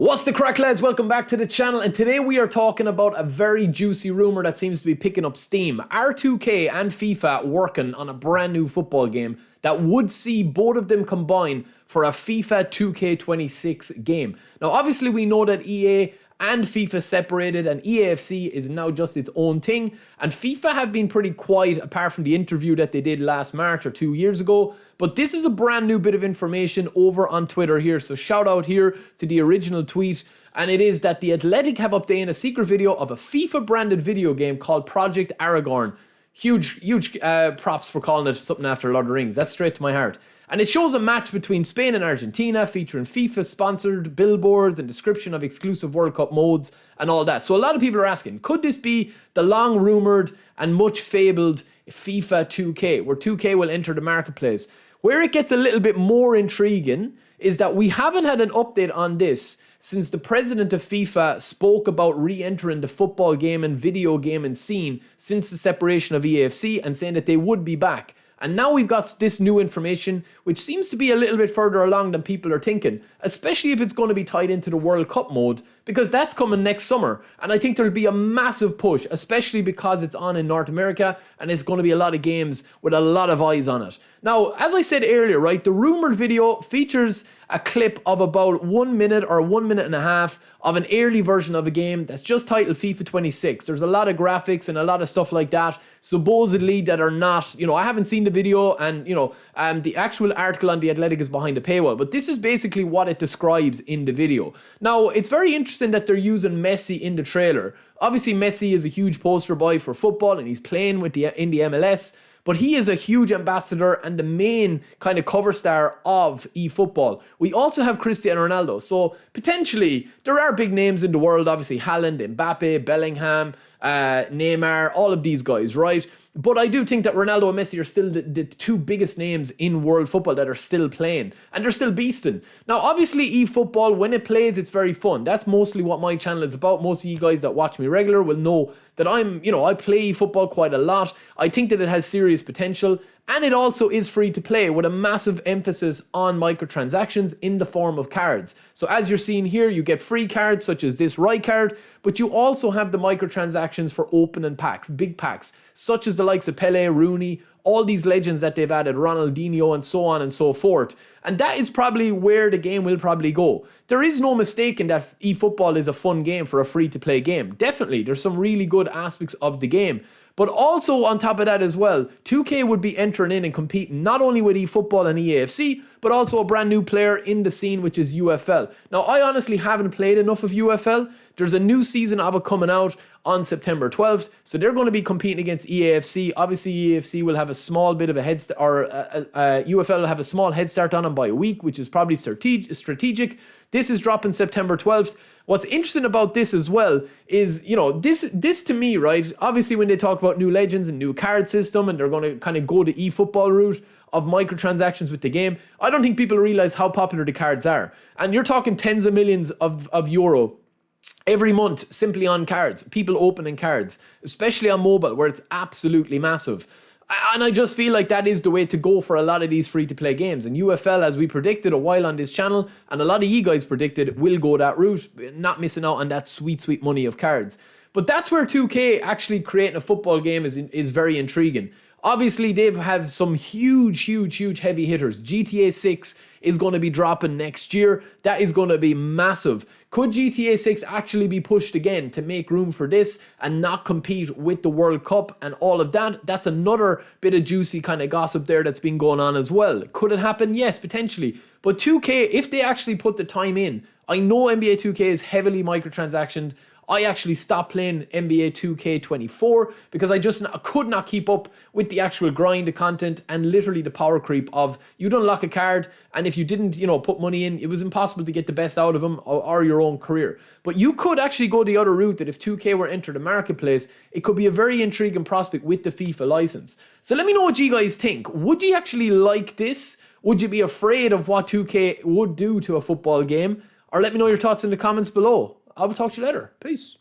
What's the crack, lads? Welcome back to the channel, and today we are talking about a very juicy rumour that seems to be picking up steam. R2K and FIFA working on a brand new football game that would see both of them combine for a FIFA 2K26 game. Now obviously we know that EA and FIFA separated, and EAFC is now just its own thing, and FIFA have been pretty quiet apart from the interview that they did last March or 2 years ago. But this is a brand new bit of information over on Twitter here, so shout out here to the original tweet, and it is that The Athletic have updated a secret video of a FIFA branded video game called Project Aragorn. Huge props for calling it something after Lord of the Rings. That's straight to my heart. And it shows a match between Spain and Argentina featuring FIFA-sponsored billboards and description of exclusive World Cup modes and all that. So a lot of people are asking, could this be the long-rumoured and much-fabled FIFA 2K, where 2K will enter the marketplace? Where it gets a little bit more intriguing is that we haven't had an update on this since the president of FIFA spoke about re-entering the football game and video gaming scene since the separation of EAFC and saying that they would be back. And now we've got this new information, which seems to be a little bit further along than people are thinking, especially if it's going to be tied into the World Cup mode, because that's coming next summer. And I think there'll be a massive push, especially because it's on in North America, and it's going to be a lot of games with a lot of eyes on it. Now, as I said earlier, right, the rumored video features a clip of about 1 minute or 1 minute and a half of an early version of a game that's just titled FIFA 26. There's a lot of graphics and a lot of stuff like that, supposedly, that are not, I haven't seen the video, and, the actual article on The Athletic is behind the paywall, but this is basically what it describes in the video. Now, it's very interesting that they're using Messi in the trailer. Obviously, Messi is a huge poster boy for football, and he's playing in the MLS, but he is a huge ambassador and the main kind of cover star of eFootball. We also have Cristiano Ronaldo, so potentially there are big names in the world, obviously Haaland, Mbappe, Bellingham, Neymar, all of these guys, right? But I do think that Ronaldo and Messi are still the two biggest names in world football that are still playing, and they're still beasting. Now, obviously, eFootball, when it plays, it's very fun. That's mostly what my channel is about. Most of you guys that watch me regular will know that I play eFootball quite a lot. I think that it has serious potential, and it also is free to play with a massive emphasis on microtransactions in the form of cards. So as you're seeing here, you get free cards such as this right card, but you also have the microtransactions for opening packs, big packs, such as the likes of Pele, Rooney, all these legends that they've added, Ronaldinho, and so on and so forth. And that is probably where the game will probably go. There is no mistaking that eFootball is a fun game for a free-to-play game. Definitely, there's some really good aspects of the game. But also on top of that as well, 2K would be entering in and competing not only with eFootball and EAFC, but also a brand new player in the scene, which is UFL. Now, I honestly haven't played enough of UFL. There's a new season of it coming out on September 12th, so they're going to be competing against EAFC. Obviously, EAFC will have a small bit of a head start, or UFL will have a small head start on them by a week, which is probably strategic. This is dropping September 12th. What's interesting about this as well is, this to me, right, obviously when they talk about new legends and new card system, and they're going to kind of go the eFootball route of microtransactions with the game, I don't think people realize how popular the cards are. And you're talking tens of millions of euro every month simply on cards, people opening cards, especially on mobile where it's absolutely massive. And I just feel like that is the way to go for a lot of these free-to-play games. And UFL, as we predicted a while on this channel, and a lot of you guys predicted, will go that route, not missing out on that sweet, sweet money of cards. But that's where 2K actually creating a football game is very intriguing. Obviously, they have some huge heavy hitters. GTA 6 is going to be dropping next year. That is going to be massive. Could GTA 6 actually be pushed again to make room for this and not compete with the World Cup and all of that? That's another bit of juicy kind of gossip there that's been going on as well. Could it happen? Yes, potentially. But 2K, if they actually put the time in, I know NBA 2K is heavily microtransactioned. I actually stopped playing NBA 2K24 because I just could not keep up with the actual grind, the content, and literally the power creep of you'd unlock a card, and if you didn't, put money in, it was impossible to get the best out of them or your own career. But you could actually go the other route, that if 2K were entered the marketplace, it could be a very intriguing prospect with the FIFA license. So let me know what you guys think. Would you actually like this? Would you be afraid of what 2K would do to a football game? Or let me know your thoughts in the comments below. I will talk to you later. Peace.